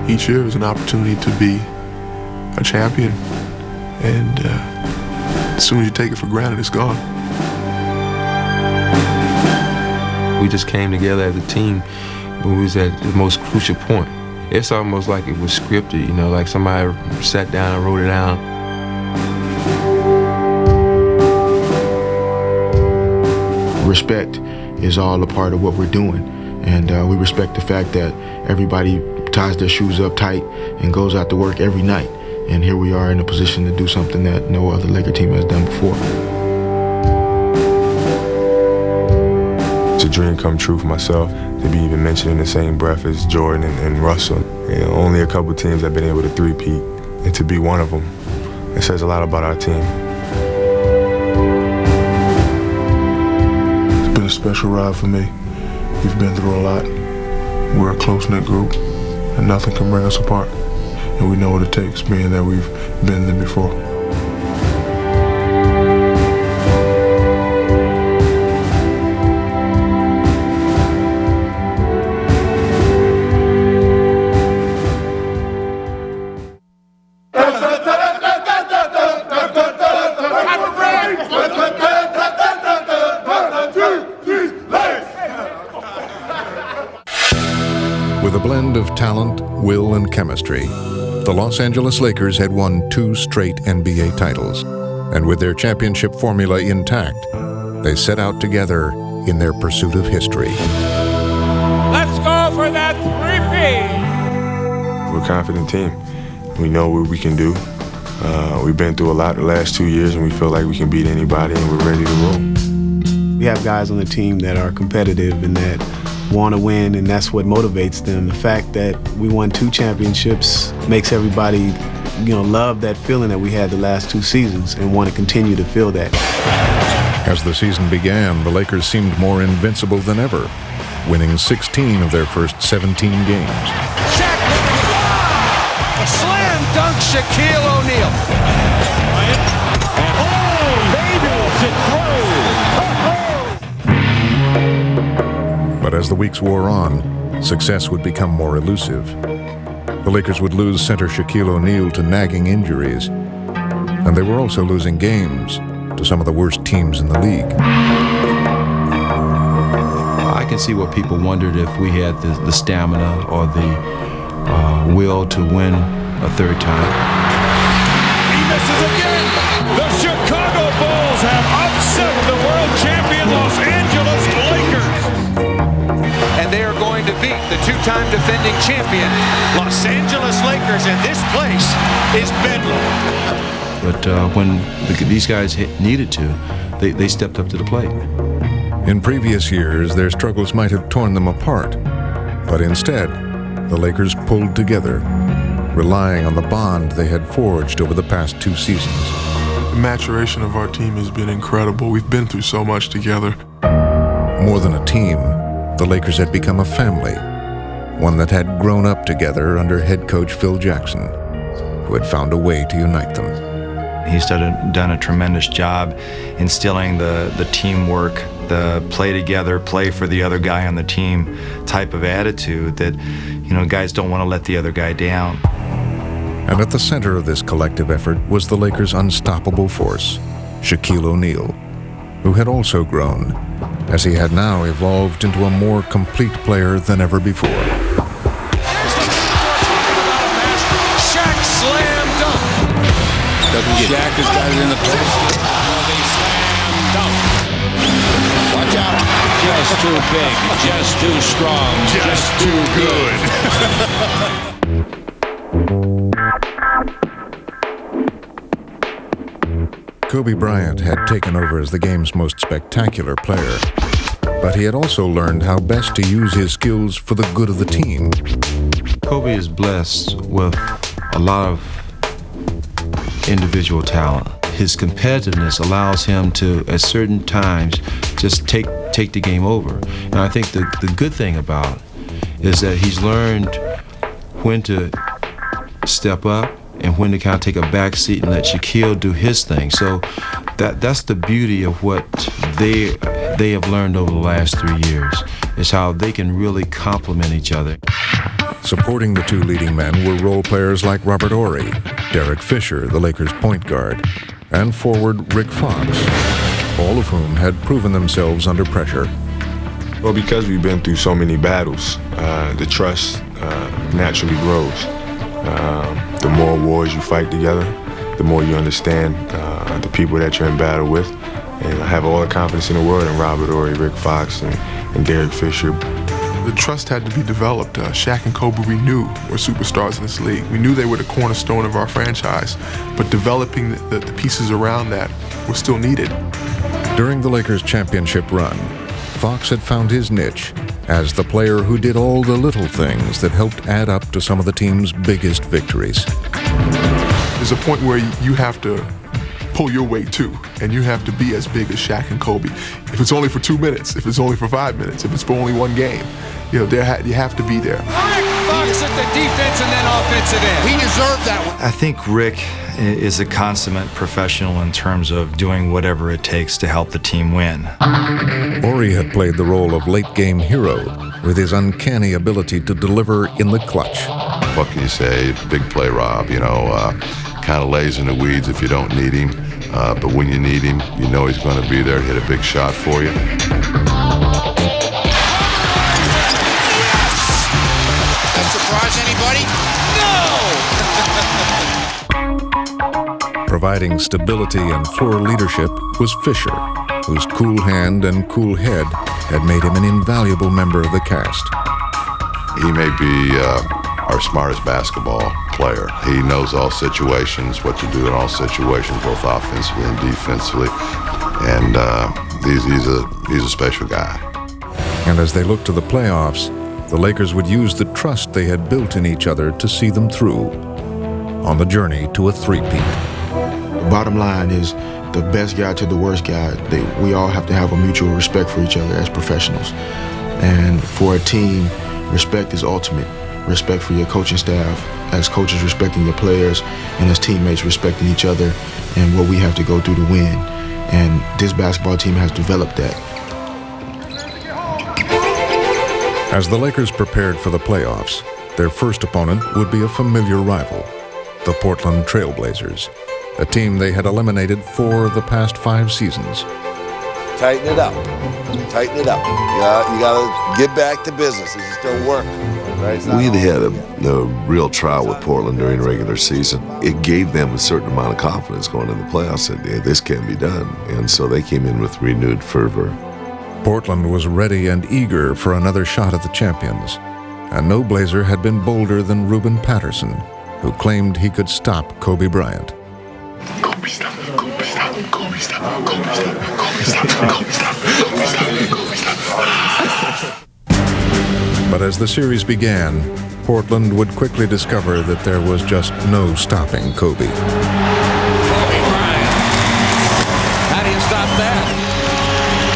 each year is an opportunity to be a champion, and as soon as you take it for granted, it's gone. We just came together as a team when we was at the most crucial point. It's almost like it was scripted, you know, like somebody sat down and wrote it down. Respect is all a part of what we're doing, and we respect the fact that everybody ties their shoes up tight and goes out to work every night. And here we are in a position to do something that no other Laker team has done before. It's a dream come true for myself to be even mentioned in the same breath as Jordan and Russell. You know, only a couple teams have been able to three-peat, and to be one of them, it says a lot about our team. It's been a special ride for me. We've been through a lot. We're a close-knit group, and nothing can bring us apart. And we know what it takes, being that we've been there before. With a blend of talent, will, and chemistry, the Los Angeles Lakers had won 2 straight NBA titles. And with their championship formula intact, they set out together in their pursuit of history. Let's go for that three-peat! We're a confident team. We know what we can do. We've been through a lot the last 2 years, and we feel like we can beat anybody, and we're ready to roll. We have guys on the team that are competitive and that want to win, and that's what motivates them. The fact that we won 2 championships makes everybody, love that feeling that we had the last 2 seasons and want to continue to feel that. As the season began, the Lakers seemed more invincible than ever, winning 16 of their first 17 games. Shaq with a fly! A slam dunk, Shaquille O'Neal. But as the weeks wore on, success would become more elusive. The Lakers would lose center Shaquille O'Neal to nagging injuries, and they were also losing games to some of the worst teams in the league. I can see what people wondered if we had the stamina or the will to win a third time. He misses again! The Chicago Bulls have upset the world champion Los Angeles Lakers! And they are going to beat the 2-time defending champion Los Angeles Lakers, and this place is bedlam. But when these guys needed to, they stepped up to the plate. In previous years, their struggles might have torn them apart, but instead, the Lakers pulled together, relying on the bond they had forged over the past 2 seasons. The maturation of our team has been incredible. We've been through so much together. More than a team, the Lakers had become a family, one that had grown up together under head coach Phil Jackson, who had found a way to unite them. He's done a tremendous job instilling the teamwork, the play together, play for the other guy on the team type of attitude that, guys don't want to let the other guy down. And at the center of this collective effort was the Lakers' unstoppable force, Shaquille O'Neal, who had also grown, as he had now evolved into a more complete player than ever before. Shaq slam dunk. Shaq has got it in the post. Slam dunk. Watch out. Just too big, just too strong, just too good. Kobe Bryant had taken over as the game's most spectacular player, but he had also learned how best to use his skills for the good of the team. Kobe is blessed with a lot of individual talent. His competitiveness allows him to, at certain times, just take the game over. And I think the good thing about it is that he's learned when to step up and when to kind of take a back seat and let Shaquille do his thing. So that's the beauty of what they have learned over the last 3 years, is how they can really complement each other. Supporting the two leading men were role players like Robert Horry, Derek Fisher, the Lakers' point guard, and forward Rick Fox, all of whom had proven themselves under pressure. Well, because we've been through so many battles, the trust naturally grows. The more wars you fight together, the more you understand the people that you're in battle with. And I have all the confidence in the world in Robert Horry, Rick Fox, and Derek Fisher. The trust had to be developed. Shaq and Kobe, we knew, were superstars in this league. We knew they were the cornerstone of our franchise, but developing the pieces around that was still needed. During the Lakers' championship run, Fox had found his niche as the player who did all the little things that helped add up to some of the team's biggest victories. There's a point where you have to pull your weight too, and you have to be as big as Shaq and Kobe. If it's only for 2 minutes, if it's only for 5 minutes, if it's for only one game, you have to be there. Fox at the defense and then offensive end. He deserved that one. I think Rick is a consummate professional in terms of doing whatever it takes to help the team win. Horry had played the role of late-game hero with his uncanny ability to deliver in the clutch. What can you say? Big play Rob, kind of lays in the weeds if you don't need him. But when you need him, you know he's going to be there to hit a big shot for you. That surprise anybody? No! Providing stability and floor leadership was Fisher, whose cool hand and cool head had made him an invaluable member of the cast. He may be our smartest basketball player. He knows all situations, what to do in all situations, both offensively and defensively. And he's a special guy. And as they looked to the playoffs, the Lakers would use the trust they had built in each other to see them through on the journey to a three-peat. Bottom line is, the best guy to the worst guy, we all have to have a mutual respect for each other as professionals. And for a team, respect is ultimate. Respect for your coaching staff, as coaches respecting your players, and as teammates respecting each other and what we have to go through to win. And this basketball team has developed that. As the Lakers prepared for the playoffs, their first opponent would be a familiar rival, the Portland Trail Blazers, a team they had eliminated 4 of the past 5 seasons. Tighten it up. Tighten it up. You got to get back to business. This is still work. Right? We had a real trial with Portland during the regular season. It gave them a certain amount of confidence going into the playoffs that this can be done. And so they came in with renewed fervor. Portland was ready and eager for another shot at the champions. And no Blazer had been bolder than Ruben Patterson, who claimed he could stop Kobe Bryant. Kobe stop, Kobe stop, Kobe stop, Kobe stop, Kobe stop, Kobe stop, Kobe stop, Kobe stop. But as the series began, Portland would quickly discover that there was just no stopping Kobe. Kobe Bryant. How do you stop that?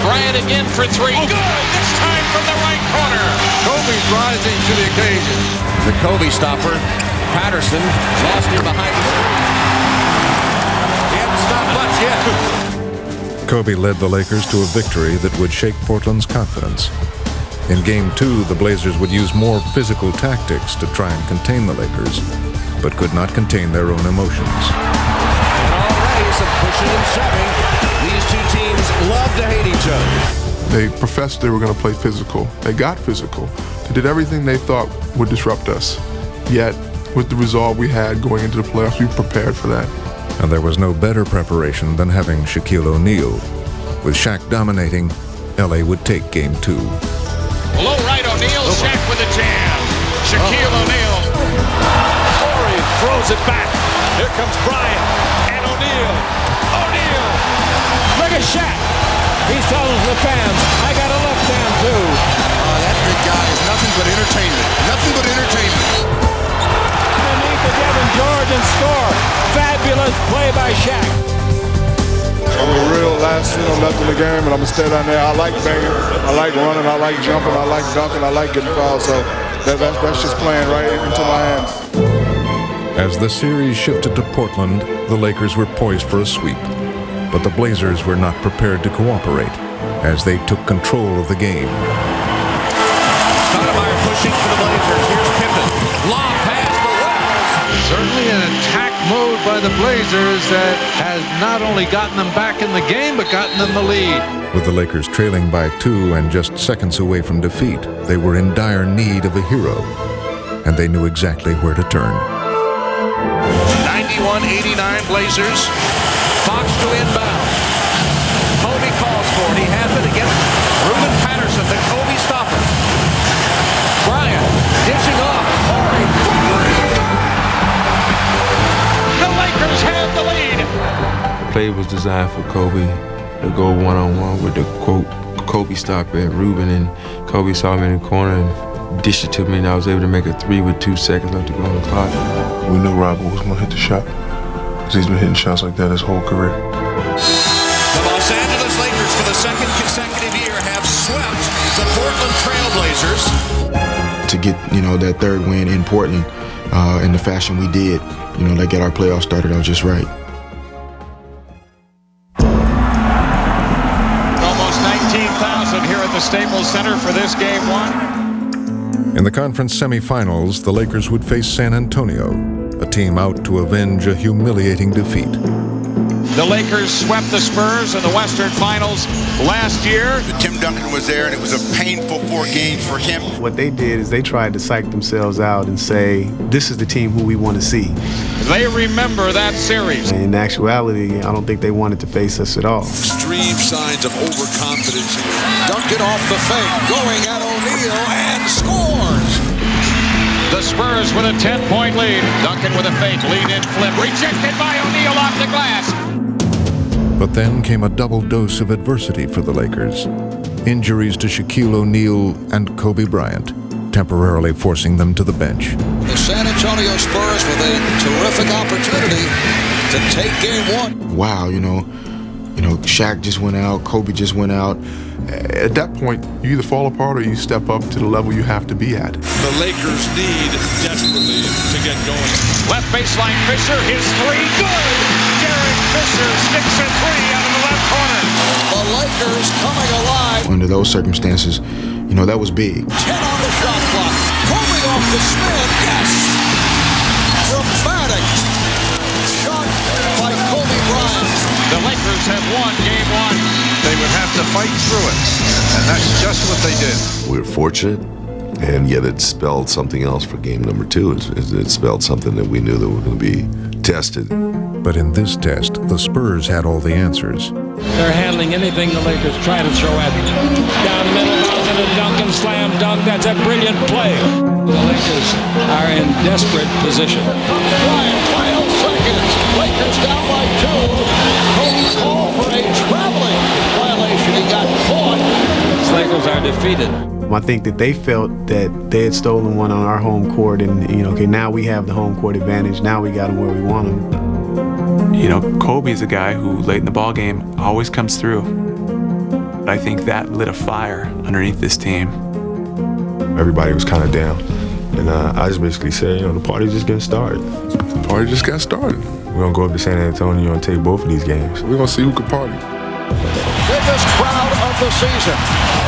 Bryant again for 3. Good! This time from the right corner. Kobe's rising to the occasion. The Kobe stopper. Patterson lost him behind the screen. He hasn't stopped much yet. Kobe led the Lakers to a victory that would shake Portland's confidence. In Game 2, the Blazers would use more physical tactics to try and contain the Lakers, but could not contain their own emotions. Already some pushing and shoving. These two teams love to hate each other. They professed they were going to play physical. They got physical. They did everything they thought would disrupt us. Yet, with the resolve we had going into the playoffs, we prepared for that. And there was no better preparation than having Shaquille O'Neal. With Shaq dominating, LA would take Game 2. Low right O'Neal, Shaq with a jam. Shaquille O'Neal. Horry throws it back. Here comes Bryant and O'Neal. O'Neal. Look at Shaq. He's telling the fans, I got a left hand too. That big guy is nothing but entertainment. Nothing but entertainment. Underneath the Devin George and score. Fabulous play by Shaq. I'm a real last left in the game, and I'm going to stay down there. I like banging, I like running, I like jumping, I like dunking, I like getting fouled, so that's just playing right into my hands. As the series shifted to Portland, the Lakers were poised for a sweep. But the Blazers were not prepared to cooperate as they took control of the game. Stoudemire pushing for the Blazers. Here's Pippen. move by the Blazers that has not only gotten them back in the game, but gotten them the lead. With the Lakers trailing by 2 and just seconds away from defeat, they were in dire need of a hero, and they knew exactly where to turn. 91-89 Blazers. Fox to inbound. Kobe calls for it. He has it against Ruben Patterson. The Kobe stopper. Bryant dishing off. Horry. The Lakers have the lead. The play was designed for Kobe to go one-on-one with the quote Kobe stopper at Ruben, and Kobe saw me in the corner and dished it to me, and I was able to make a 3 with 2 seconds left to go on the clock. We knew Robert was going to hit the shot because he's been hitting shots like that his whole career. The Los Angeles Lakers, for the second consecutive year, have swept the Portland Trail Blazers. To get, that third win in Portland in the fashion we did, that get our playoffs started out just right. Almost 19,000 here at the Staples Center for this game 1. In the conference semifinals, the Lakers would face San Antonio, a team out to avenge a humiliating defeat. The Lakers swept the Spurs in the Western Finals last year. Tim Duncan was there, and it was a painful 4 games for him. What they did is they tried to psych themselves out and say, this is the team who we want to see. They remember that series. In actuality, I don't think they wanted to face us at all. Extreme signs of overconfidence here. Duncan off the fake, going at O'Neal, and scores! The Spurs with a 10-point lead. Duncan with a fake, lead in flip, rejected by O'Neal off the glass. But then came a double dose of adversity for the Lakers. Injuries to Shaquille O'Neal and Kobe Bryant, temporarily forcing them to the bench. The San Antonio Spurs with a terrific opportunity to take game 1. Wow, Shaq just went out, Kobe just went out. At that point, you either fall apart or you step up to the level you have to be at. The Lakers need desperately to get going. Left baseline, Fisher, his 3, good! Derek Fisher sticks a 3 out of the left corner. The Lakers coming alive. Under those circumstances, that was big. 10 on the shot clock. Kobe off the spin, yes! Dramatic shot by Kobe Bryant. The Lakers have won game 1. They would have to fight through it, and that's just what they did. We were fortunate, and yet it spelled something else for game number 2. It spelled something that we knew that we were going to be tested. But in this test, the Spurs had all the answers. They're handling anything the Lakers try to throw at them. Down the middle, Miles and a Duncan slam dunk. That's a brilliant play. The Lakers are in desperate position. Bryant, final seconds. Lakers down by 2. Kobe called for a traveling violation. He got caught. The Lakers are defeated. I think that they felt that they had stolen one on our home court, and okay, now we have the home court advantage. Now we got them where we want them. Kobe's a guy who late in the ball game always comes through. I think that lit a fire underneath this team. Everybody was kind of down. And I just basically said, the party's just getting started. The party just got started. We're going to go up to San Antonio and take both of these games. We're going to see who can party. Biggest crowd of the season.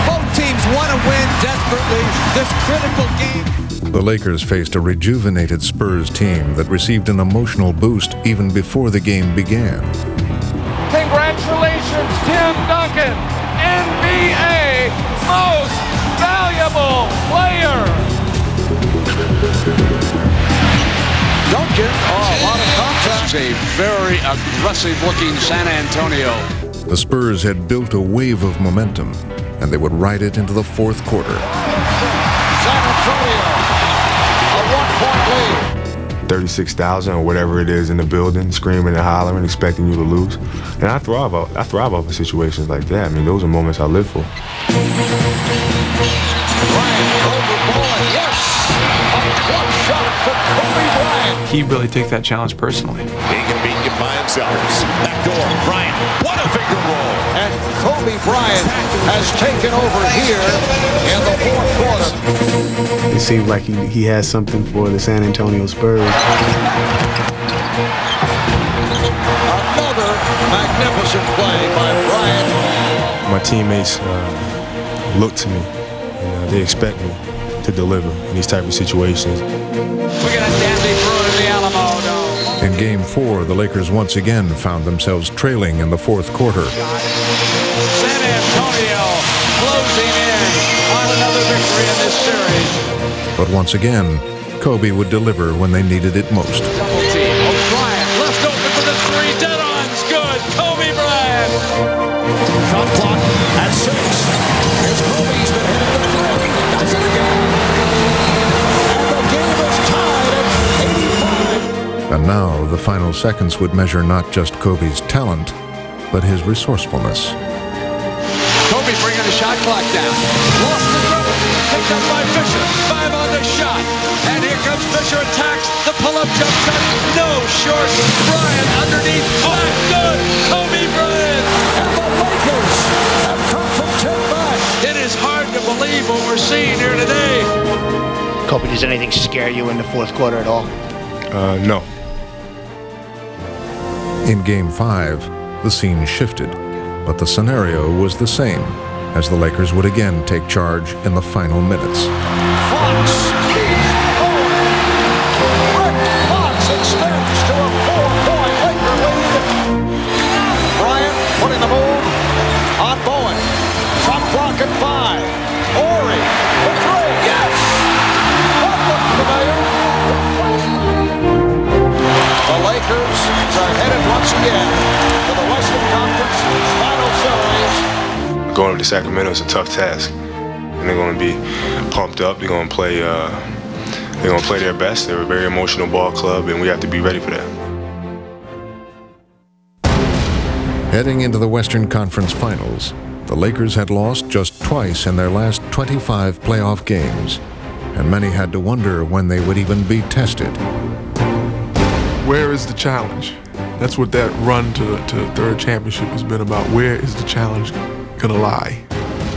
Both teams want to win desperately this critical game. The Lakers faced a rejuvenated Spurs team that received an emotional boost even before the game began. Congratulations, Tim Duncan, NBA Most Valuable Player. Duncan, a lot of contact. A very aggressive-looking San Antonio. The Spurs had built a wave of momentum, and they would ride it into the fourth quarter. San Antonio, a 1-point lead. 36,000 or whatever it is in the building, screaming and hollering, expecting you to lose. And I thrive off of situations like that. Those are moments I live for. Bryant over ball, yes! A clutch shot from Kobe Bryant. He really takes that challenge personally. He can beat you by himself. Back door, Bryant. What a finger roll. And Kobe Bryant has taken over here in the fourth quarter. It seems like he has something for the San Antonio Spurs. Another magnificent play by Bryant. My teammates look to me, and they expect me to deliver in these type of situations. We're going to dandy through it in the Alamo Dome. In Game 4, the Lakers once again found themselves trailing in the fourth quarter. San Antonio closing in on another victory in this series. But once again, Kobe would deliver when they needed it most. Double team. O'Brien left open for the three. Dead on's good. Kobe Bryant. Shot clock at 6. Here's Kobe. He's been hitting the three. Does it again. And the game is tied at 85. And now the final seconds would measure not just Kobe's talent, but his resourcefulness. Kobe bringing the shot clock down. Lost the dribble. Picked up by Fisher. 5 on the shot. And here comes Fisher. Attacks. The pull-up jump shot. No short. Bryant underneath. Flat. Good. Kobe Bryant. And the Lakers have come from 10 back. It is hard to believe what we're seeing here today. Kobe, does anything scare you in the fourth quarter at all? No. In Game 5, the scene shifted, but the scenario was the same, as the Lakers would again take charge in the final minutes. Fox keeps going. Rick Fox extends to a 4-point Laker lead. Bryant putting the move on Bowen. Shot clock at 5. Horry for 3. Yes! That looks familiar. The Lakers are headed once again to the Western Conference Final Series. Going to Sacramento is a tough task, and they're going to be pumped up. They're going to play. They're going to play their best. They're a very emotional ball club, and we have to be ready for that. Heading into the Western Conference Finals, the Lakers had lost just twice in their last 25 playoff games, and many had to wonder when they would even be tested. Where is the challenge? That's what that run to the third championship has been about. Where is the challenge gonna lie?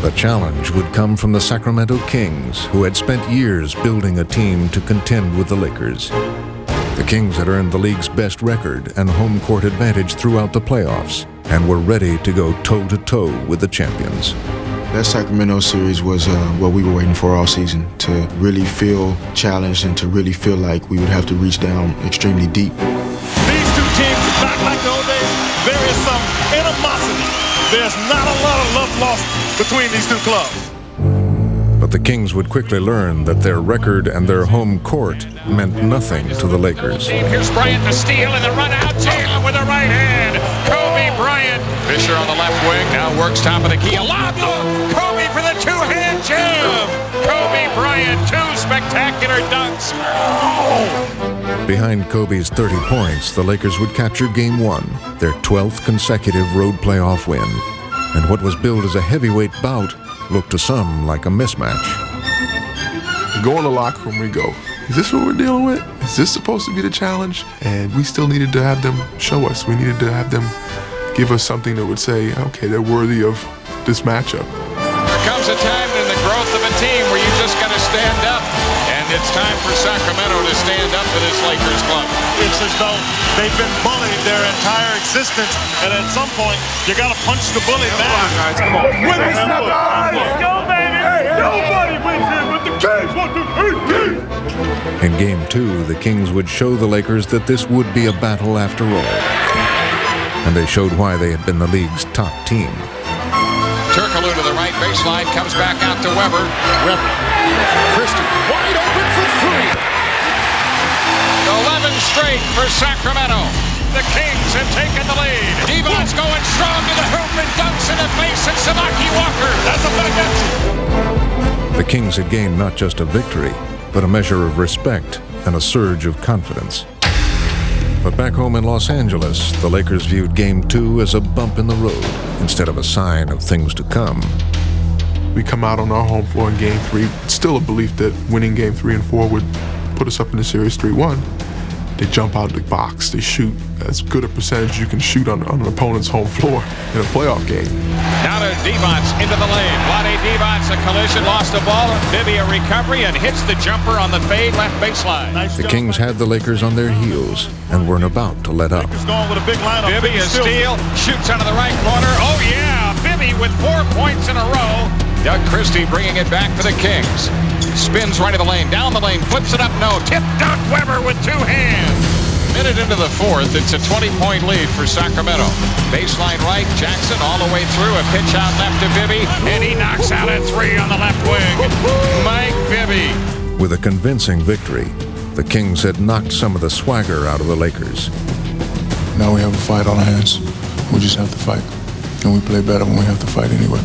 The challenge would come from the Sacramento Kings, who had spent years building a team to contend with the Lakers. The Kings had earned the league's best record and home court advantage throughout the playoffs, and were ready to go toe-to-toe with the champions. That Sacramento series was what we were waiting for all season, to really feel challenged and to really feel like we would have to reach down extremely deep. These two teams, not like the old days, there is some animosity. There's not a lot of love lost between these two clubs. But the Kings would quickly learn that their record and their home court meant nothing to the Lakers. Here's Bryant to steal and the run out. Jam with the right hand. Kobe Bryant. Fisher on the left wing. Now works top of the key. A lob look. Kobe for the two-hand jam. Kobe Bryant, 2 spectacular dunks. Behind Kobe's 30 points, the Lakers would capture Game 1, their 12th consecutive road playoff win. And what was billed as a heavyweight bout looked to some like a mismatch. Go in the locker room, we go, is this what we're dealing with? Is this supposed to be the challenge? And we still needed to have them show us. We needed to have them give us something that would say, okay, they're worthy of this matchup. There comes a time in the growth of a team where you just got to stand up. And it's time for Sacramento to stand up to this Lakers club. It's as though they've been bullied their entire existence, and at some point, you got to punch the bully back. Come on, guys, come on. Win this Go, baby! Nobody wins here but the Kings! 1, 2, 3, In Game 2, the Kings would show the Lakers that this would be a battle after all. And they showed why they had been the league's top team. Turkoglu to the right baseline, comes back out to Weber. Weber. Christie wide open for 3. 11 straight for Sacramento. The Kings have taken the lead. Devon's going strong to the hoop and dunks in the face of Samaki Walker. That's a benefit. The Kings had gained not just a victory, but a measure of respect and a surge of confidence. But back home in Los Angeles, the Lakers viewed Game 2 as a bump in the road instead of a sign of things to come. We come out on our home floor in Game 3. It's still a belief that winning Game 3 and 4 would put us up in the series 3-1. They jump out of the box. They shoot as good a percentage as you can shoot on an opponent's home floor in a playoff game. Now to Devon's into the lane. Vlade Devon's a collision, lost the ball. Bibby a recovery and hits the jumper on the fade left baseline. The Kings had the Lakers on their heels and weren't about to let up. Going with a big lineup. Bibby a steal, shoots out of the right corner. Oh yeah, Bibby with 4 points in a row. Doug Christie bringing it back for the Kings. Spins right of the lane, down the lane, flips it up, no. Tip dunk, Weber with 2 hands. Minute into the fourth, it's a 20-point lead for Sacramento. Baseline right, Jackson all the way through, a pitch out left to Bibby, and he knocks out a three on the left wing. Mike Bibby. With a convincing victory, the Kings had knocked some of the swagger out of the Lakers. Now we have a fight on our hands. We just have to fight. And we play better when we have to fight anyway.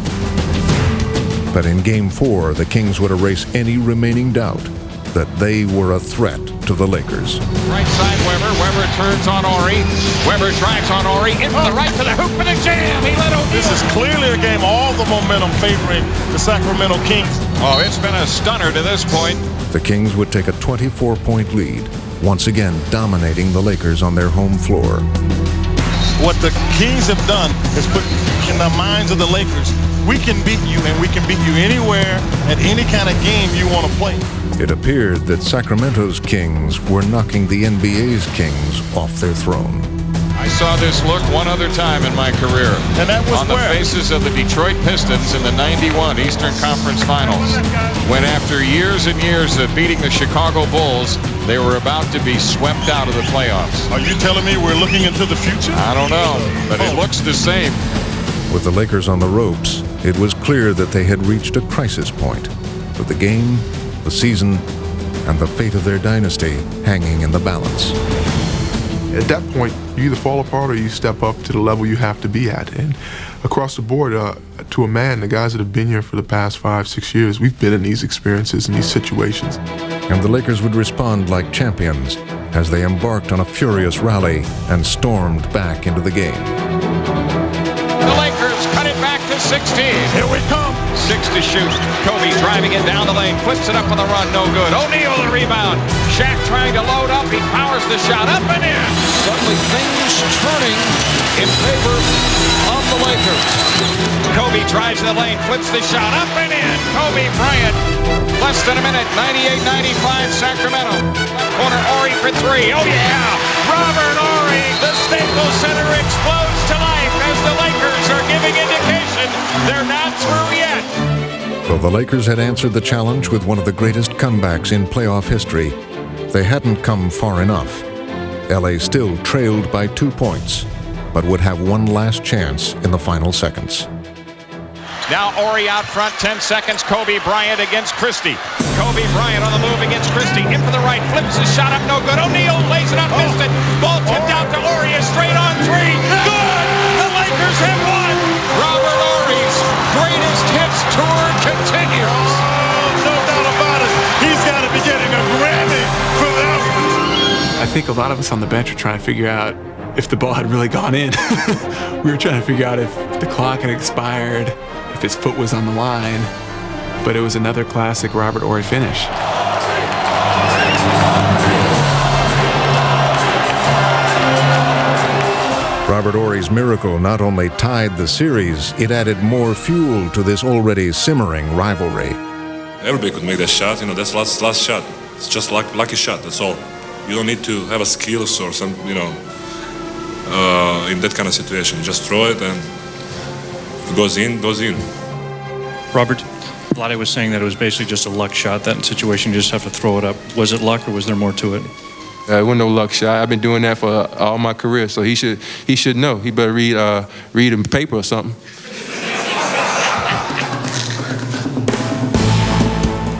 But in Game 4, the Kings would erase any remaining doubt that they were a threat to the Lakers. Right side Weber. Weber turns on Ori. Weber drives on Ori. In from the right to the hoop for the jam. He let O'Neal. This is clearly a game, all the momentum favoring the Sacramento Kings. Oh, it's been a stunner to this point. The Kings would take a 24-point lead, once again dominating the Lakers on their home floor. What the Kings have done is put in the minds of the Lakers, we can beat you, and we can beat you anywhere at any kind of game you want to play. It appeared that Sacramento's Kings were knocking the NBA's Kings off their throne. I saw this look one other time in my career. And that was on the faces of the Detroit Pistons in the '91 Eastern Conference Finals. When after years and years of beating the Chicago Bulls, they were about to be swept out of the playoffs. Are you telling me we're looking into the future? I don't know, but it looks the same. With the Lakers on the ropes, it was clear that they had reached a crisis point, with the game, the season, and the fate of their dynasty hanging in the balance. At that point, you either fall apart or you step up to the level you have to be at. And across the board, to a man, the guys that have been here for the past 5-6 years, we've been in these experiences, in these situations. And the Lakers would respond like champions as they embarked on a furious rally and stormed back into the game. The Lakers cut it back to 16. Here we come. 6 to shoot. Kobe driving it down the lane, flips it up on the run, no good. O'Neal the rebound. Shaq trying to load up. He powers the shot up and in. Suddenly things turning in favor of the Lakers. Kobe drives in the lane, flips the shot up and in. Kobe Bryant. Less than a minute. 98-95 Sacramento. Left corner Ori for three. Oh yeah. Robert Ori. The Staples Center explodes to life as the Lakers are giving indication they're not through yet. Though the Lakers had answered the challenge with one of the greatest comebacks in playoff history, they hadn't come far enough. LA still trailed by 2 points, but would have one last chance in the final seconds. Now Ori out front, 10 seconds. Kobe Bryant against Christie. Kobe Bryant on the move against Christie. In for the right, flips his shot up, no good. O'Neal lays it up, missed it. Ball tipped out to Ori, a straight on three. Good! The Lakers have won! Robert Ori's greatest hits tour continues. Oh, no doubt about it. He's got to be getting a Grammy for that one. I think a lot of us on the bench are trying to figure out if the ball had really gone in. We were trying to figure out if the clock had expired, if his foot was on the line. But it was another classic Robert Ori finish. Robert Ori's miracle not only tied the series, it added more fuel to this already simmering rivalry. Everybody could make that shot, that's last shot. It's just like lucky shot, that's all. You don't need to have a skills or some, in that kind of situation. You just throw it and if it goes in, goes in. Robert, Vlade was saying that it was basically just a luck shot. That situation, you just have to throw it up. Was it luck or was there more to it? It wasn't no luck shot. I've been doing that for all my career, so he should know. He better read a paper or something.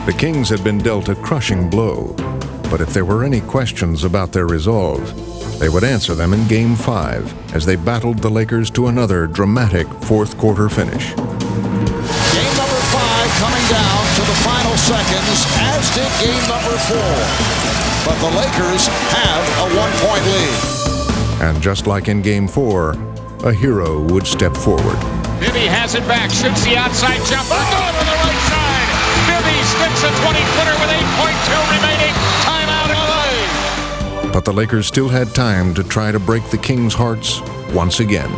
The Kings had been dealt a crushing blow, but if there were any questions about their resolve, they would answer them in Game 5 as they battled the Lakers to another dramatic fourth-quarter finish. Game number 5 coming down to the final seconds, as did game number 4. But the Lakers have a 1-point lead. And just like in Game 4, a hero would step forward. Bibby has it back, shoots the outside jumper, good on the right side. Bibby sticks a 20-footer with 8.2 remaining. Timeout LA. But the Lakers still had time to try to break the Kings' hearts once again.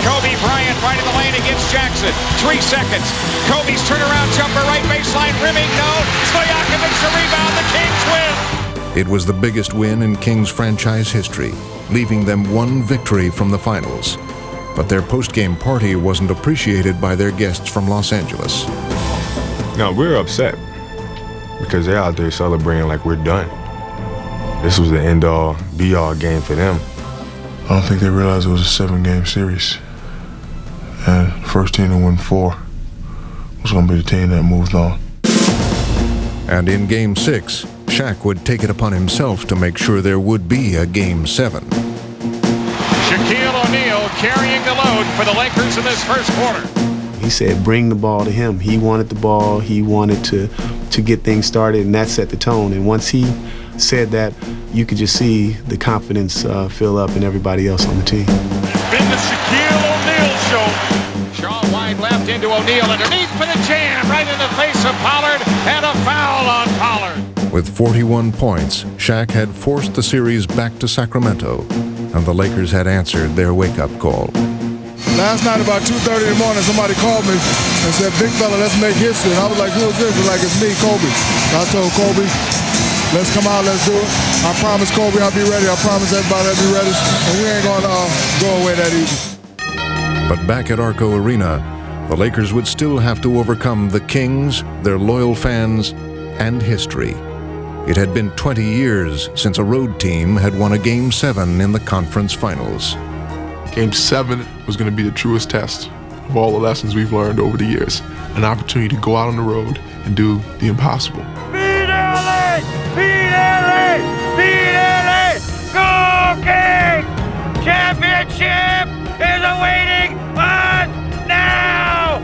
Kobe Bryant right in the lane against Jackson. 3 seconds. Kobe's turnaround jumper, right baseline, rimming, no. Stojakovic the rebound, the Kings win. It was the biggest win in Kings franchise history, leaving them one victory from the finals. But their post-game party wasn't appreciated by their guests from Los Angeles. No, we're upset because they're out there celebrating like we're done. This was the end-all, be-all game for them. I don't think they realized it was a 7-game series. And first team to win 4 was going to be the team that moved on. And in Game 6, Shaq would take it upon himself to make sure there would be a Game 7. Shaquille O'Neal carrying the load for the Lakers in this first quarter. He said bring the ball to him. He wanted the ball. He wanted to get things started, and that set the tone. And once he said that, you could just see the confidence fill up in everybody else on the team. Been the Shaquille O'Neal show. Shaw wide left into O'Neal underneath for the jam, right in the face of Pollard, and a foul on Pollard. With 41 points, Shaq had forced the series back to Sacramento, and the Lakers had answered their wake-up call. Last night about 2:30 in the morning, somebody called me and said, "Big fella, let's make history." And I was like, "Who is this?" They're like, "It's me, Kobe." So I told Kobe, "Let's come out, let's do it. I promise Kobe I'll be ready. I promise everybody I'll be ready. And we ain't gonna go away that easy." But back at Arco Arena, the Lakers would still have to overcome the Kings, their loyal fans, and history. It had been 20 years since a road team had won a Game 7 in the conference finals. Game 7 was going to be the truest test of all the lessons we've learned over the years. An opportunity to go out on the road and do the impossible. Beat LA! Beat LA! Beat LA! Go Kings! Championship is awaiting us now!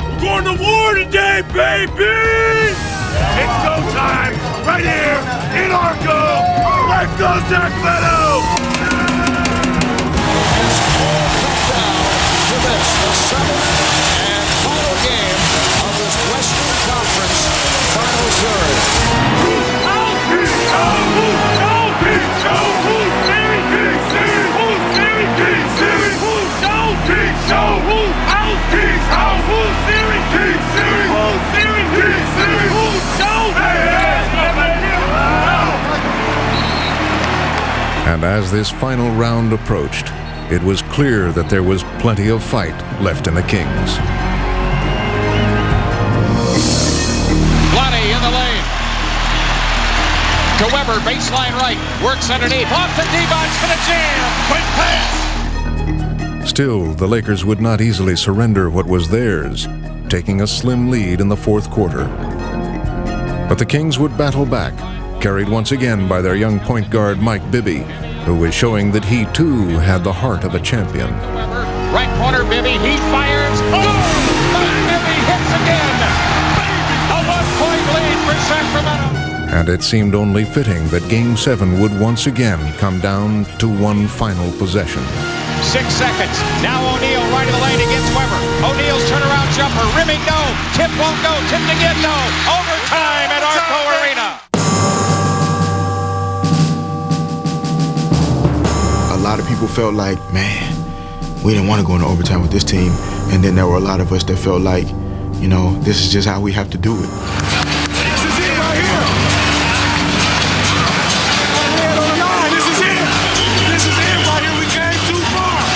We're going to war today, baby! It's go time right here in Arco! Let's go, Sacramento! To this, the 7th and final game of this Western Conference Final Series. And as this final round approached, it was clear that there was plenty of fight left in the Kings. Lonnie in the lane. To Weber, baseline right. Works underneath. Off the D-box for the jam. Quick pass. Still, the Lakers would not easily surrender what was theirs, taking a slim lead in the fourth quarter. But the Kings would battle back, carried once again by their young point guard Mike Bibby, who was showing that he too had the heart of a champion. Right corner, Bibby, he fires. Oh! Bibby hits again. A 1-point lead for Sacramento. And it seemed only fitting that Game 7 would once again come down to one final possession. 6 seconds. Now O'Neal right of the lane against Weber. O'Neal's turnaround jumper. Rimming no. Tip won't go. Tipped again no. Overtime at Arco Arena. A lot of people felt like, man, we didn't want to go into overtime with this team. And then there were a lot of us that felt like, you know, this is just how we have to do it. This is it right here. Head on the line. This is it. This is it right here. We came too far.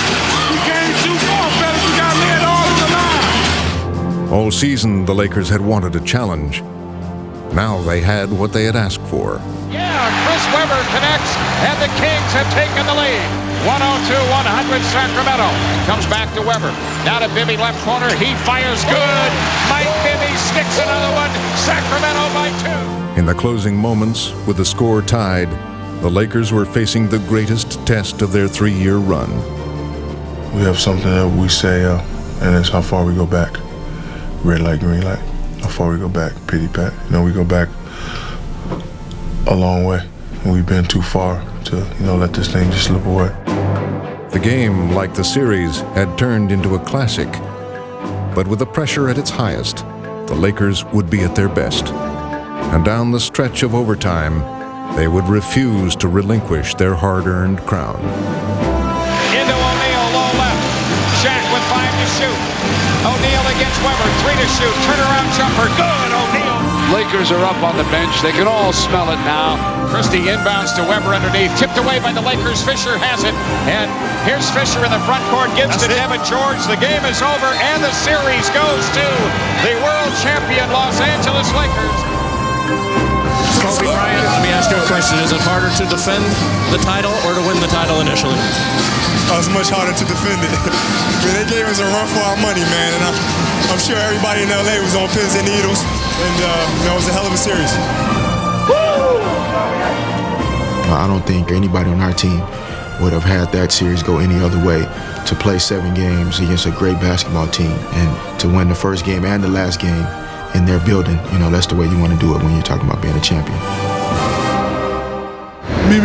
We came too far, fellas. We got led all on the line. All season, the Lakers had wanted a challenge. Now they had what they had asked for. Yeah, Chris Weber connects, and the Kings have taken the lead. 102-100 Sacramento. Comes back to Weber. Now to Bibby, left corner. He fires good. Mike Bibby sticks another one. Sacramento by 2. In the closing moments, with the score tied, the Lakers were facing the greatest test of their 3-year run. We have something that we say, and it's how far we go back. Red light, green light. How far we go back, pity pat. You know, we go back a long way. And we've been too far to, you know, let this thing just slip away. The game, like the series, had turned into a classic. But with the pressure at its highest, the Lakers would be at their best. And down the stretch of overtime, they would refuse to relinquish their hard-earned crown. Into O'Neal, low left. Shaq with 5 to shoot. O'Neal against Weber, 3 to shoot. Turnaround jumper, good, O'Neal. Lakers are up on the bench. They can all smell it now. Christie inbounds to Weber underneath. Tipped away by the Lakers. Fisher has it. And here's Fisher in the front court. Gives to Devin George. The game is over. And the series goes to the world champion Los Angeles Lakers. Kobe Bryant, let me ask you a question. question, is it harder to defend the title or to win the title initially? It's much harder to defend it. They gave us a run for our money, man, and I'm sure everybody in LA was on pins and needles, and it was a hell of a series. I don't think anybody on our team would have had that series go any other way. To play 7 games against a great basketball team and to win the first game and the last game in their building, that's the way you want to do it when you're talking about being a champion. Me.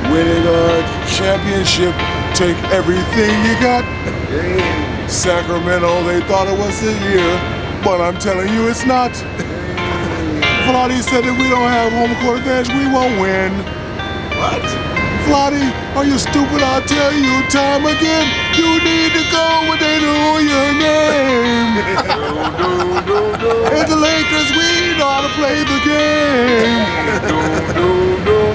Winning a championship, take everything you got. Sacramento, they thought it was the year, but I'm telling you it's not. Vlade said if we don't have home court advantage, we won't win. What? Vlade, are you stupid? I'll tell you time again. You need to go when they know your name. And the Lakers, we know how to play the game.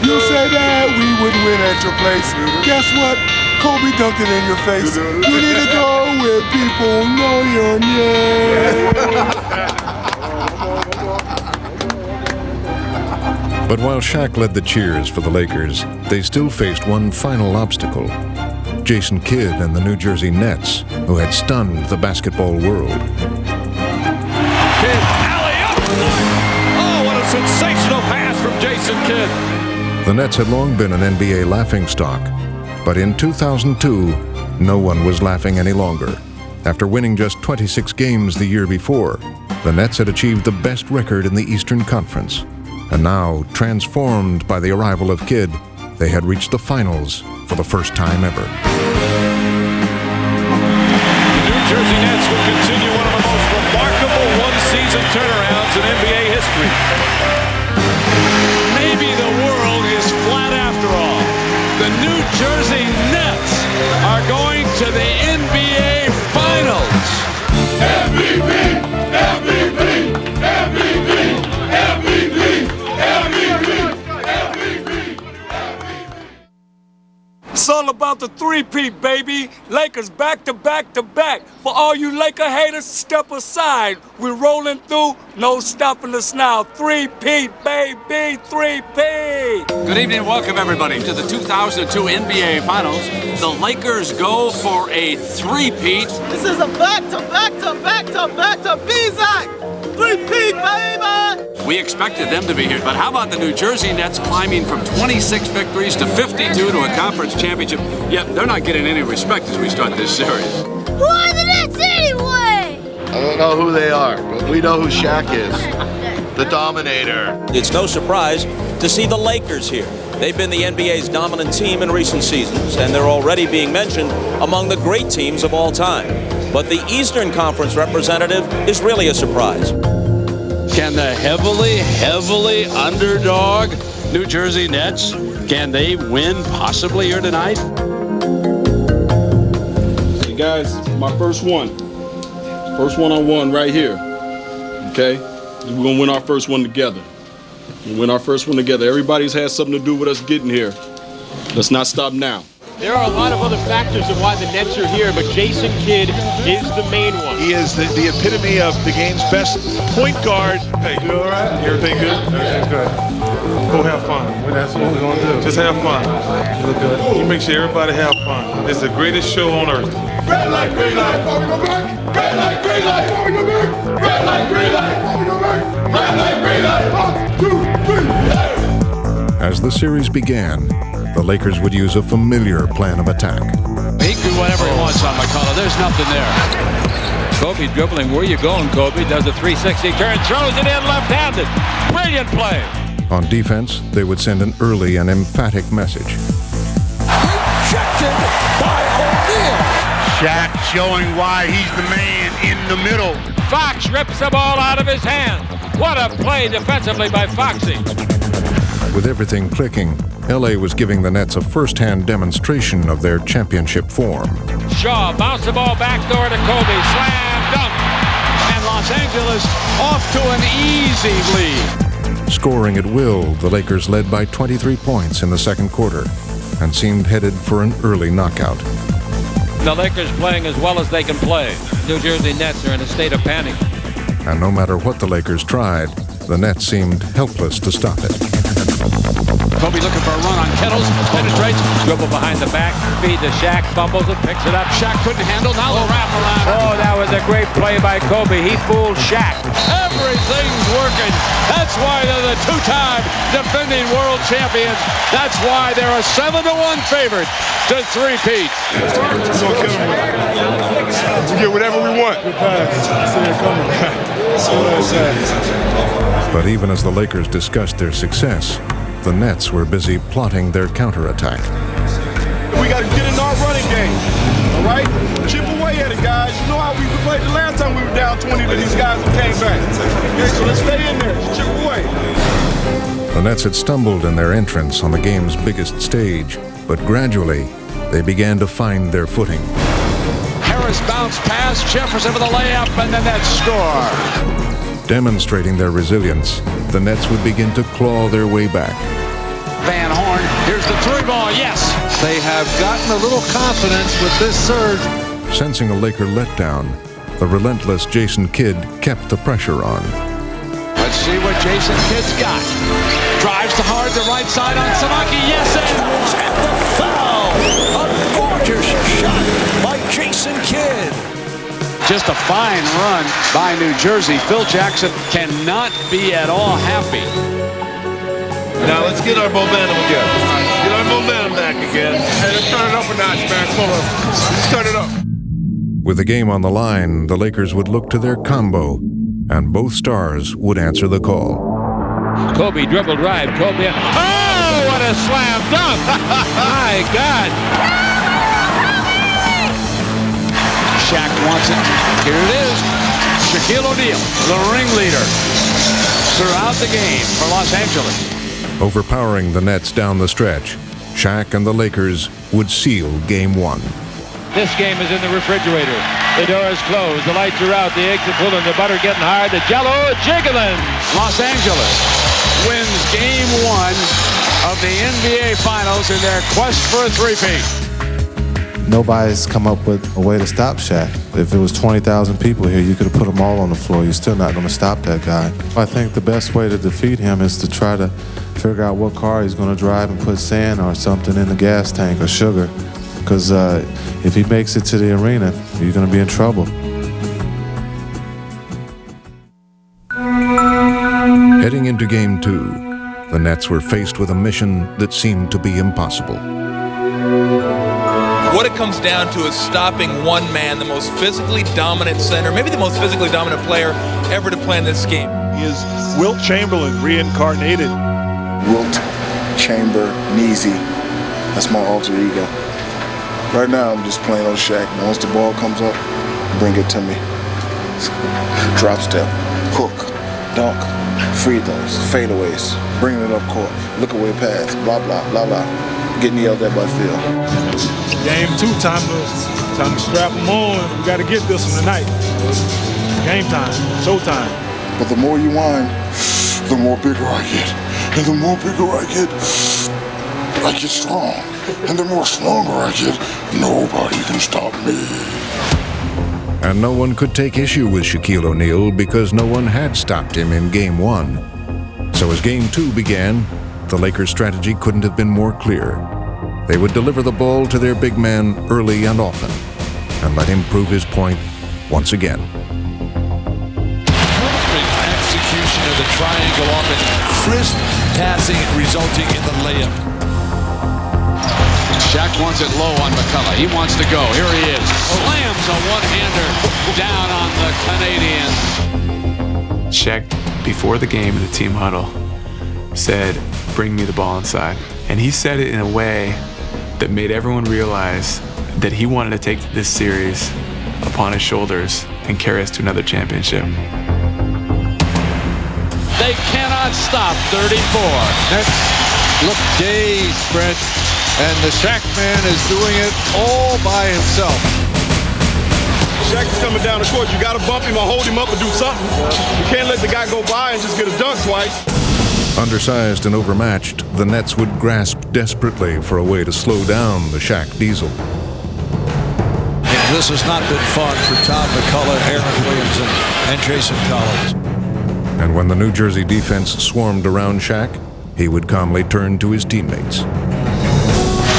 You said that we would win at your place. Guess what? Kobe dunked it in your face. You need to go where people know your name. But while Shaq led the cheers for the Lakers, they still faced one final obstacle. Jason Kidd and the New Jersey Nets, who had stunned the basketball world. Kidd, alley-oop! Oh, what a sensational pass from Jason Kidd. The Nets had long been an NBA laughingstock, but in 2002, no one was laughing any longer. After winning just 26 games the year before, the Nets had achieved the best record in the Eastern Conference. And now, transformed by the arrival of Kidd, they had reached the finals for the first time ever. The New Jersey Nets will continue one of the most remarkable one-season turnarounds in NBA history. Maybe the world is flat after all. The New Jersey Nets are going to the NBA Finals. MVP! MVP! MVP! MVP! It's all about the three-peat, baby. Lakers back to back to back. For all you Laker haters, step aside. We're rolling through, no stopping us now. Three-peat, baby, three-peat. Good evening and welcome everybody to the 2002 NBA Finals. The Lakers go for a three-peat. This is a back-to-back-to-back-to-back-to-Bizak. Three-peat, baby! We expected them to be here, but how about the New Jersey Nets climbing from 26 victories to 52 to a conference championship? Yet they're not getting any respect as we start this series. Who are the Nets anyway? I don't know who they are, but we know who Shaq is. The Dominator. It's no surprise to see the Lakers here. They've been the NBA's dominant team in recent seasons, and they're already being mentioned among the great teams of all time. But the Eastern Conference representative is really a surprise. Can the heavily underdog New Jersey Nets, can they win possibly here tonight? Hey guys, my first one. First one-on-one right here. Okay? We're gonna win our first one together. We'll win our first one together. Everybody's had something to do with us getting here. Let's not stop now. There are a lot of other factors of why the Nets are here, but Jason Kidd is the main one. He is the epitome of the game's best point guard. Hey, you all right? Everything good? Everything's good. Go have fun. That's what we're going to do. Just have fun. You look good. You make sure everybody have fun. It's the greatest show on earth. Red light, green light, before we go back. Red light, green light, before we go back. Red light, green light, before we go back. Red light, green light, 1, 2, 3. As the series began, the Lakers would use a familiar plan of attack. He can do whatever he wants on McCullough. There's nothing there. Kobe dribbling. Where you going, Kobe? Does a 360 turn, throws it in left-handed. Brilliant play. On defense, they would send an early and emphatic message. Rejected by O'Neal. Shaq showing why he's the man in the middle. Fox rips the ball out of his hand. What a play defensively by Foxy. With everything clicking, LA was giving the Nets a first-hand demonstration of their championship form. Shaw bounced the ball back door to Kobe. Slam dunk. And Los Angeles off to an easy lead. Scoring at will, the Lakers led by 23 points in the second quarter and seemed headed for an early knockout. The Lakers playing as well as they can play. New Jersey Nets are in a state of panic. And no matter what the Lakers tried, the Nets seemed helpless to stop it. Kobe looking for a run on Kettles, penetrates, dribble behind the back, feed to Shaq, fumbles it, picks it up. Shaq couldn't handle, now the wrap around. Oh, that was a great play by Kobe. He fooled Shaq. Everything's working. That's why they're the two-time defending world champions. That's why they're a 7-1 favorite to three-peat. We get whatever we want. But even as the Lakers discussed their success, the Nets were busy plotting their counterattack. We got to get in our running game, all right? Chip away at it, guys. You know how we played the last time we were down 20 to these guys who came back. Okay, so let's stay in there. Chip away. The Nets had stumbled in their entrance on the game's biggest stage, but gradually they began to find their footing. Harris bounced past Jefferson for the layup, and the Nets score. Demonstrating their resilience, the Nets would begin to claw their way back. Van Horn, here's the three ball, yes! They have gotten a little confidence with this surge. Sensing a Laker letdown, the relentless Jason Kidd kept the pressure on. Let's see what Jason Kidd's got. Drives to hard, the right side on Samaki, yes, and the foul! A gorgeous shot by Jason Kidd. Just a fine run by New Jersey. Phil Jackson cannot be at all happy. Now let's get our momentum again. Get our momentum back again. Hey, let's turn it up a notch, man. Come on. Let's turn it up. With the game on the line, the Lakers would look to their combo, and both stars would answer the call. Kobe dribble drive. Kobe. Oh, what a slam dunk! My God. Shaq wants it. Here it is. Shaquille O'Neal, the ringleader throughout the game for Los Angeles. Overpowering the Nets down the stretch, Shaq and the Lakers would seal Game 1. This game is in the refrigerator. The door is closed. The lights are out. The eggs are cooling. The butter getting hard. The jello jiggling. Los Angeles wins Game 1 of the NBA Finals in their quest for a three-peat. Nobody's come up with a way to stop Shaq. If it was 20,000 people here, you could have put them all on the floor. You're still not going to stop that guy. I think the best way to defeat him is to try to figure out what car he's going to drive and put sand or something in the gas tank or sugar. Because if he makes it to the arena, you're going to be in trouble. Heading into Game 2, the Nets were faced with a mission that seemed to be impossible. What it comes down to is stopping one man, the most physically dominant center, maybe the most physically dominant player ever to play in this game. He is Wilt Chamberlain reincarnated. Wilt Chamber-Neezy. That's my alter ego. Right now, I'm just playing on Shaq. Once the ball comes up, bring it to me. Drop step, hook, dunk, free throws, fadeaways, bringing it up court, look away pass, blah, blah, blah, blah. Getting yelled at by Phil. Game 2, time to strap them on. We got to get this one tonight. Game time, showtime. But the more you whine, the more bigger I get. And the more bigger I get strong. And the more stronger I get, nobody can stop me. And no one could take issue with Shaquille O'Neal because no one had stopped him in Game 1. So as Game 2 began, the Lakers' strategy couldn't have been more clear. They would deliver the ball to their big man early and often, and let him prove his point once again. Perfect execution of the triangle off and crisp passing resulting in the layup. Shaq wants it low on McCullough. He wants to go. Here he is. Slams a one-hander down on the Canadians. Shaq, before the game in the team huddle, said, "Bring me the ball inside." And he said it in a way that made everyone realize that he wanted to take this series upon his shoulders and carry us to another championship. They cannot stop 34. Nets look dazed, Brent, and the Shaq man is doing it all by himself. Shaq is coming down the court. You got to bump him or hold him up or do something. You can't let the guy go by and just get a dunk twice. Undersized and overmatched, the Nets would grasp desperately for a way to slow down the Shaq Diesel. And This has not been fun for Tom McCullough, Aaron Williams, and Jason Collins. And when the New Jersey defense swarmed around Shaq, he would calmly turn to his teammates.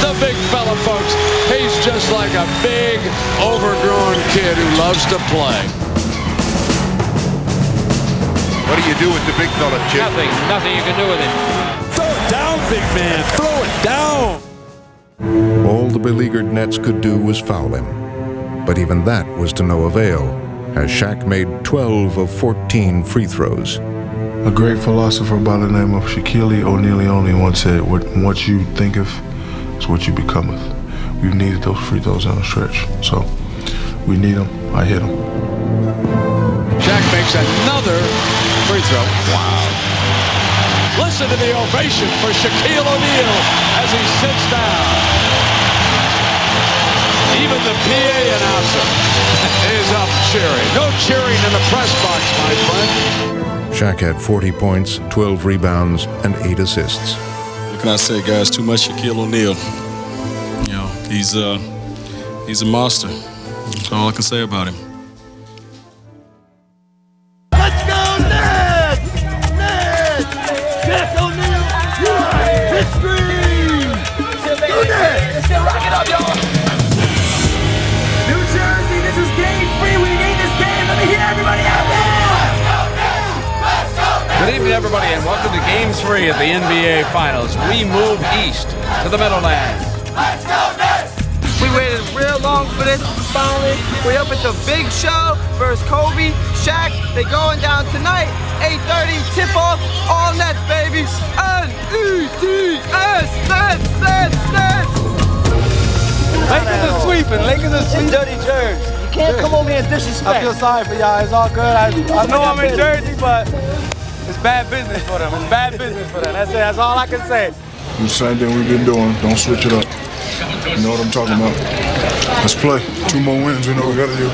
The big fella, folks. He's just like a big, overgrown kid who loves to play. What do you do with the big fella, Chip? Nothing you can do with him. Throw it down, big man. Throw it down. All the beleaguered Nets could do was foul him. But even that was to no avail, as Shaq made 12 of 14 free throws. A great philosopher by the name of Shaquille O'Neal once said, what you thinketh is what you becometh. We've needed those free throws on the stretch, so we need them. I hit them. Shaq makes another free throw. Wow. Listen to the ovation for Shaquille O'Neal as he sits down. Even the PA announcer is up cheering. No cheering in the press box, my friend. Shaq had 40 points, 12 rebounds, and 8 assists. What can I say, guys? Too much Shaquille O'Neal. You know, he's a monster. That's all I can say about him. Let's go, Nets! Nets! Shaq O'Neal! History! Go Nets! Still rocking up, y'all! New Jersey, this is game 3. We need this game. Let me hear everybody out there! Let's go, Nets! Good evening, everybody, and welcome to Game 3 of the NBA Finals. We move east to the Meadowlands. Let's go, Nets! We waited real long for this. Finally, we're up at the big show versus Kobe, Shaq. They going down tonight. 8:30 tip-off. All Nets, baby. N-E-T-S. Nets, Nets, Nets. Lakers are sweeping. Lakers are sweeping. Dirty Jersey. You can't come over here and disrespect. I feel sorry for y'all. It's all good. I know I'm in Jersey, but it's bad business for them. It's bad business for them. That's it. That's all I can say. The same thing we've been doing. Don't switch it up. You know what I'm talking about. Let's play. 2 more wins. We know what we got to do.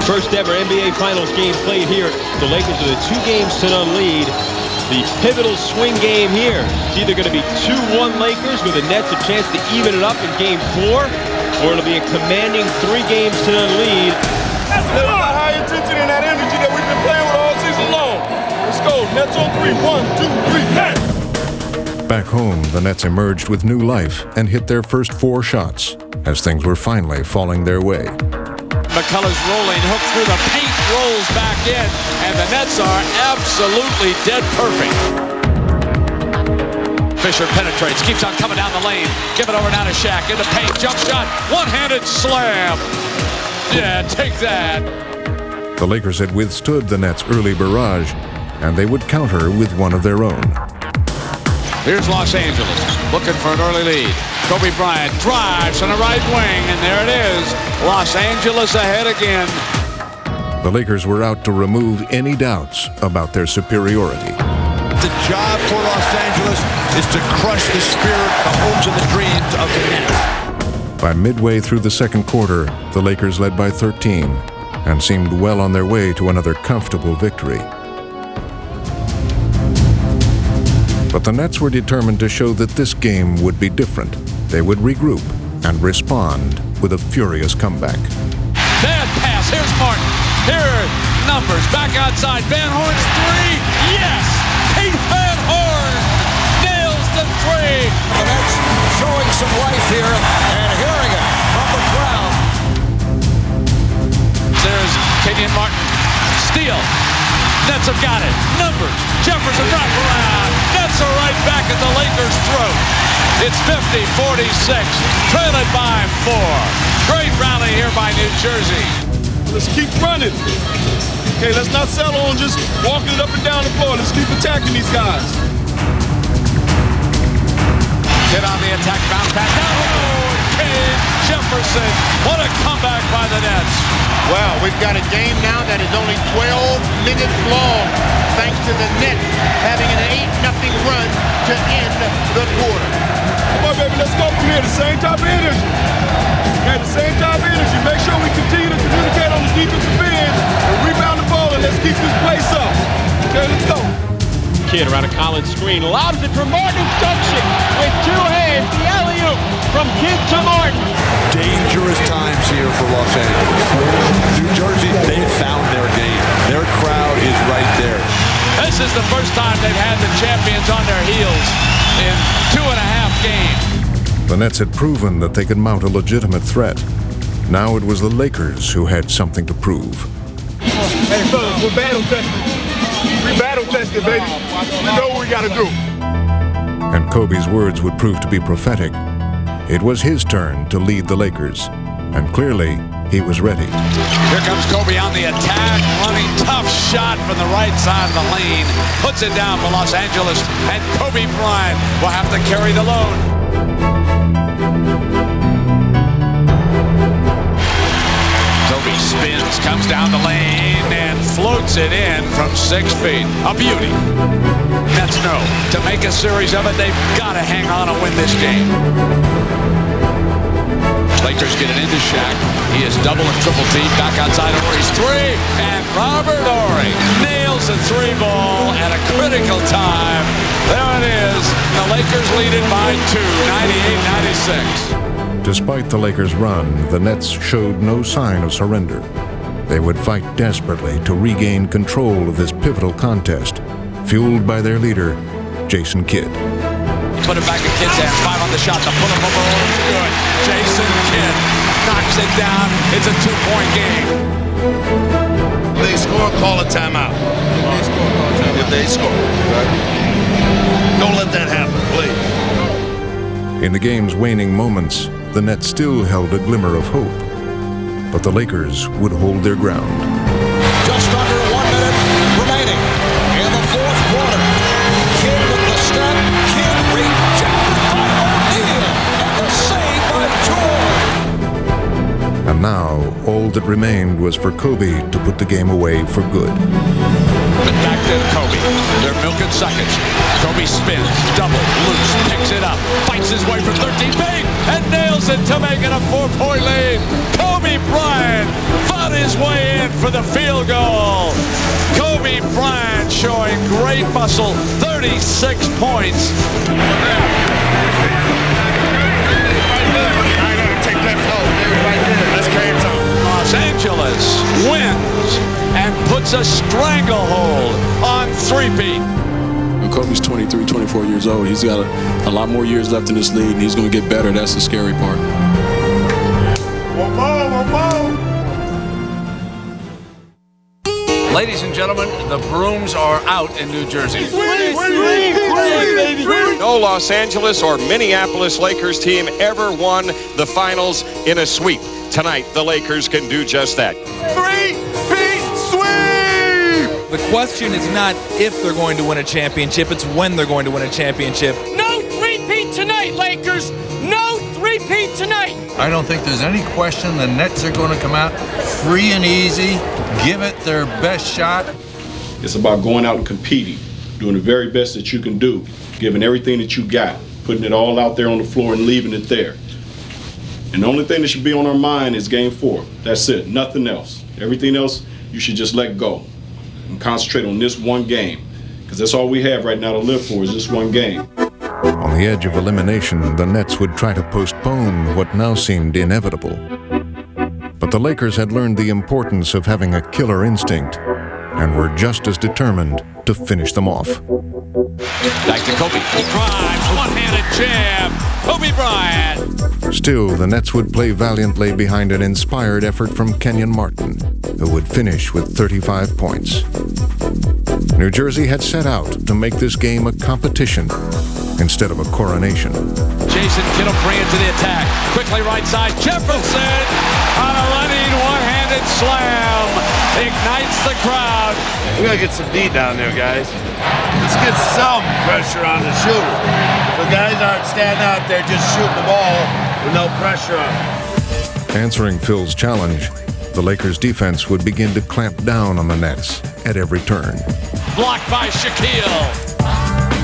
First ever NBA Finals game played here. The Lakers with a 2-game-to-none lead. The pivotal swing game here. It's either going to be 2-1 Lakers with the Nets a chance to even it up in game 4, or it'll be a commanding 3-games-to-none lead. That's that high intensity and that energy that we've been playing with all season long. Let's go. Nets on 3. 1, 2, 3, Nets. Back home, the Nets emerged with new life and hit their first 4 shots as things were finally falling their way. McCullough's rolling, hook through the paint, rolls back in, and the Nets are absolutely dead perfect. Fisher penetrates, keeps on coming down the lane. Give it over now to Shaq, in the paint, jump shot, one-handed slam. Yeah, take that. The Lakers had withstood the Nets' early barrage, and they would counter with one of their own. Here's Los Angeles, looking for an early lead. Kobe Bryant drives on the right wing, and there it is. Los Angeles ahead again. The Lakers were out to remove any doubts about their superiority. The job for Los Angeles is to crush the spirit, the hopes, and the dreams of the Nets. By midway through the second quarter, the Lakers led by 13 and seemed well on their way to another comfortable victory. But the Nets were determined to show that this game would be different. They would regroup and respond with a furious comeback. Bad pass. Here's Martin. Here are numbers. Back outside. Van Horn's 3. Yes! Pete Van Horn nails the 3. The Nets showing some life here and hearing it from the crowd. There's Kenyon Martin. Steal. Nets have got it. Numbers. Jefferson wrap around. Nets are right back at the Lakers' throat. It's 50-46. Trailing by 4. Great rally here by New Jersey. Let's keep running. Okay, let's not settle on just walking it up and down the floor. Let's keep attacking these guys. Get on the attack. Bounce pass. Kane Jefferson. What a comeback by the Nets. Well, we've got a game now that is only 12 minutes long, thanks to the Nets having an 8-0 run to end the quarter. Come on, baby, let's go from here. The same type of energy. Okay, the same type of energy. Make sure we continue to communicate on the defensive end and rebound the ball, and let's keep this place up. Okay, let's go. Kid around a Collins screen, lobs it for Martin, dunks it with 2 hands, the alley-oop. from Kidd to Martin. Dangerous times here for Los Angeles. New Jersey, they've found their game. Their crowd is right there. This is the first time they've had the champions on their heels in 2.5 games. The Nets had proven that they could mount a legitimate threat. Now it was the Lakers who had something to prove. Hey, fellas, we're battle tested. We battle tested, baby. We know what we got to do. And Kobe's words would prove to be prophetic. It was his turn to lead the Lakers, and clearly he was ready. Here comes Kobe on the attack, running tough shot from the right side of the lane. Puts it down for Los Angeles, and Kobe Bryant will have to carry the load. Kobe spins, comes down the lane, and floats it in from 6 feet. A beauty. Nets know to make a series of it, they've got to hang on and win this game. Lakers get it into Shaq. He is double and triple teamed back outside of Horry's three, and Robert Horry nails a 3 ball at a critical time. There it is. The Lakers lead it by 2, 98-96. Despite the Lakers' run, the Nets showed no sign of surrender. They would fight desperately to regain control of this pivotal contest, fueled by their leader, Jason Kidd. Put it back in Kidd's hands. 5 on the shot. The pull-up over is good. Jason Kidd knocks it down. It's a 2-point game. If they score, call a timeout. If they score. Don't let that happen, please. In the game's waning moments, the Nets still held a glimmer of hope. But the Lakers would hold their ground. Just under 1 minute remaining in the fourth quarter. Kidd with the step. Kidd rejected by O'Neal. And the save by George. And now, all that remained was for Kobe to put the game away for good. But back to Kobe. They're milking seconds. Kobe spins, double, loose, picks it up, fights his way for 13 big, and nails it to make it a 4-point lead. Kobe Bryant fought his way in for the field goal. Kobe Bryant showing great muscle, 36 points. Los Angeles wins and puts a stranglehold on three-peat. Kobe's 23, 24 years old. He's got a lot more years left in this league, and he's going to get better. That's the scary part. One more. Ladies and gentlemen, the brooms are out in New Jersey. No Los Angeles or Minneapolis Lakers team ever won the finals in a sweep. Tonight, the Lakers can do just that. 3-peat sweep! The question is not if they're going to win a championship, it's when they're going to win a championship. No 3-peat tonight, Lakers! No 3-peat tonight! I don't think there's any question the Nets are going to come out free and easy, give it their best shot. It's about going out and competing, doing the very best that you can do, giving everything that you got, putting it all out there on the floor and leaving it there. And the only thing that should be on our mind is Game 4. That's it, nothing else. Everything else, you should just let go and concentrate on this one game, because that's all we have right now to live for is this one game. On the edge of elimination, the Nets would try to postpone what now seemed inevitable. But the Lakers had learned the importance of having a killer instinct and were just as determined to finish them off. Back to Kobe. He drives, one-handed jam. Kobe Bryant. Still, the Nets would play valiantly behind an inspired effort from Kenyon Martin, who would finish with 35 points. New Jersey had set out to make this game a competition instead of a coronation. Jason Kidd will bring it to the attack. Quickly right side, Jefferson on a running one-handed slam. Ignites the crowd. We gotta get some D down there, guys. Let's get some pressure on the shooter. The guys aren't standing out there just shooting the ball with no pressure on them. Answering Phil's challenge, the Lakers' defense would begin to clamp down on the Nets at every turn. Blocked by Shaquille.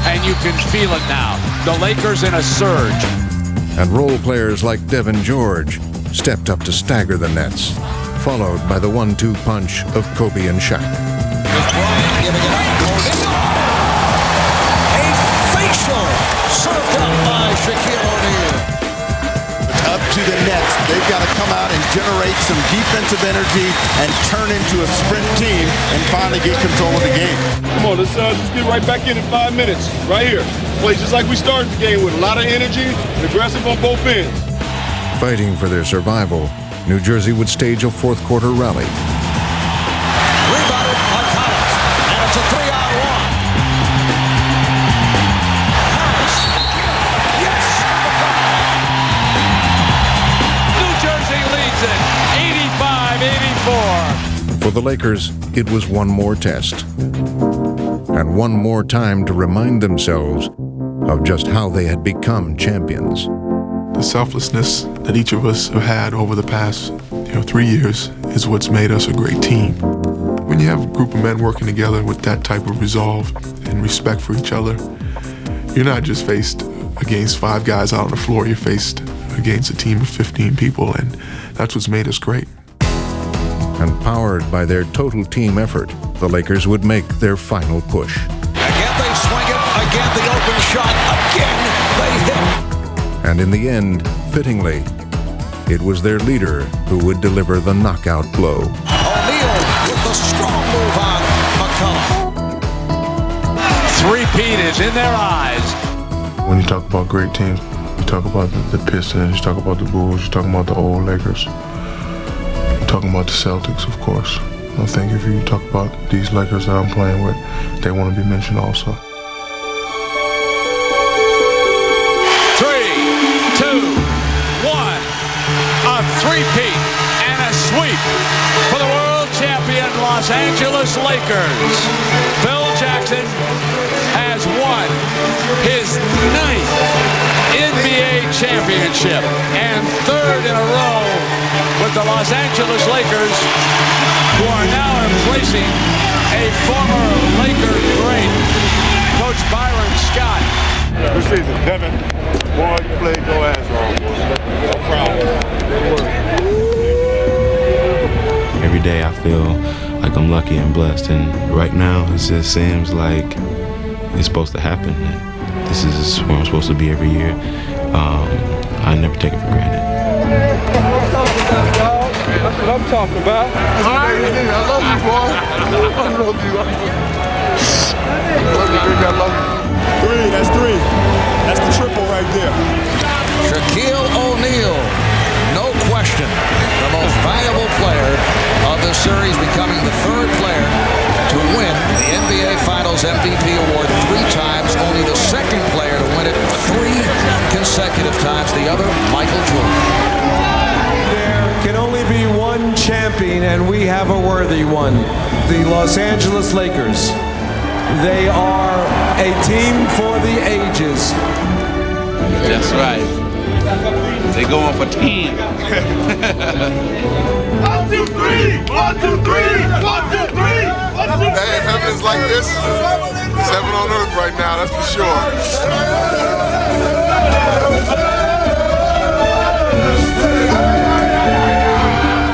And you can feel it now. The Lakers in a surge. And role players like Devin George stepped up to stagger the Nets, followed by the 1-2 punch of Kobe and Shaq. Bryant giving it up. A facial served up by Shaquille O'Neal. to the Nets. They've got to come out and generate some defensive energy and turn into a sprint team and finally get control of the game. Come on, let's get right back in 5 minutes. Right here. Play just like we started the game with a lot of energy and aggressive on both ends. Fighting for their survival, New Jersey would stage a fourth-quarter rally. Rebounded by Collins, and it's a 3-on-1. Harris, yes! New Jersey leads it, 85-84. For the Lakers, it was one more test. And one more time to remind themselves of just how they had become champions. The selflessness that each of us have had over the past 3 years is what's made us a great team. When you have a group of men working together with that type of resolve and respect for each other, you're not just faced against 5 guys out on the floor, you're faced against a team of 15 people, and that's what's made us great. And powered by their total team effort, the Lakers would make their final push. Again they swing it, again the open shot, again they hit. And in the end, fittingly, it was their leader who would deliver the knockout blow. O'Neal with the strong move on McCollum. Three-peat is in their eyes. When you talk about great teams, you talk about the Pistons, you talk about the Bulls, you talk about the old Lakers. You're talking about the Celtics, of course. I think if you talk about these Lakers that I'm playing with, they want to be mentioned also. 3, 2, 1. A three-peat and a sweep for the world champion Los Angeles Lakers. Phil Jackson has won his 9th NBA championship and 3rd in a row with the Los Angeles Lakers, who are now replacing a former Laker great, Coach Byron Scott. Good season, Devin. Boy, you played your ass off, boy. No problem. Every day I feel like I'm lucky and blessed, and right now it just seems like it's supposed to happen. This is where I'm supposed to be every year. I never take it for granted. That's what I'm talking about. I love you, boy. I love you. I love you. 3, that's 3. That's the triple right there. Shaquille O'Neal, no question, the most valuable player of the series, becoming the 3rd player to win the NBA Finals MVP award 3 times, only the 2nd player to win it 3 consecutive times, the other, Michael Jordan. There can only be one champion, and we have a worthy one, the Los Angeles Lakers. They are a team for the ages. That's right. They going for 10. 1, 2, 3! 1, 2, 3! 1, 2, 3! 1, 2, 3! Hey, if heaven is like this, it's heaven on earth right now, that's for sure.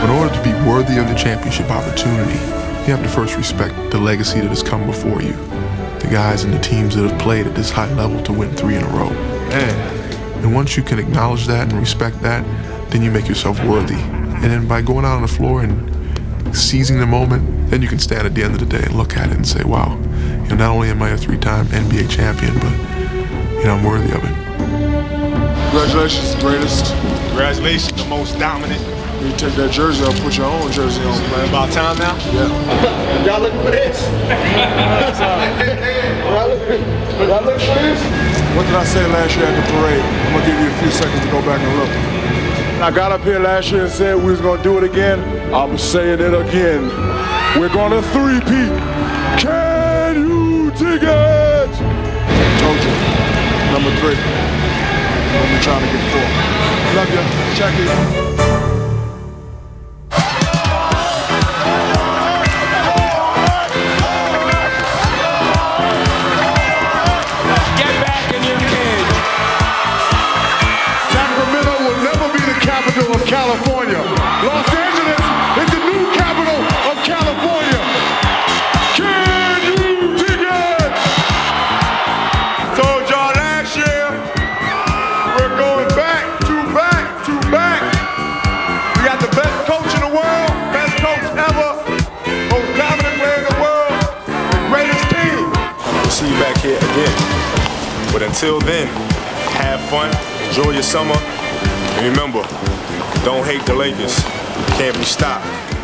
In order to be worthy of the championship opportunity, you have to first respect the legacy that has come before you. The guys and the teams that have played at this high level to win 3 in a row. And once you can acknowledge that and respect that, then you make yourself worthy. And then by going out on the floor and seizing the moment, then you can stand at the end of the day and look at it and say, wow, not only am I a 3-time NBA champion, but I'm worthy of it. Congratulations, the greatest. Congratulations, the most dominant. You take that jersey off, put your own jersey on, man. About time now? Yeah. Y'all looking for this? Y'all looking for this? What did I say last year at the parade? I'm gonna give you a few seconds to go back and look. I got up here last year and said we was gonna do it again. I'm saying it again. We're gonna 3-peat. Can you dig it? Told you. Number 3. Don't be trying to get 4. Love you. Jackie. Of California. Los Angeles is the new capital of California. Can you dig it? Told y'all last year, we're going back to back to back. back here again. But until then, have fun, enjoy your summer, and remember, don't hate the Lakers. Can't be stopped.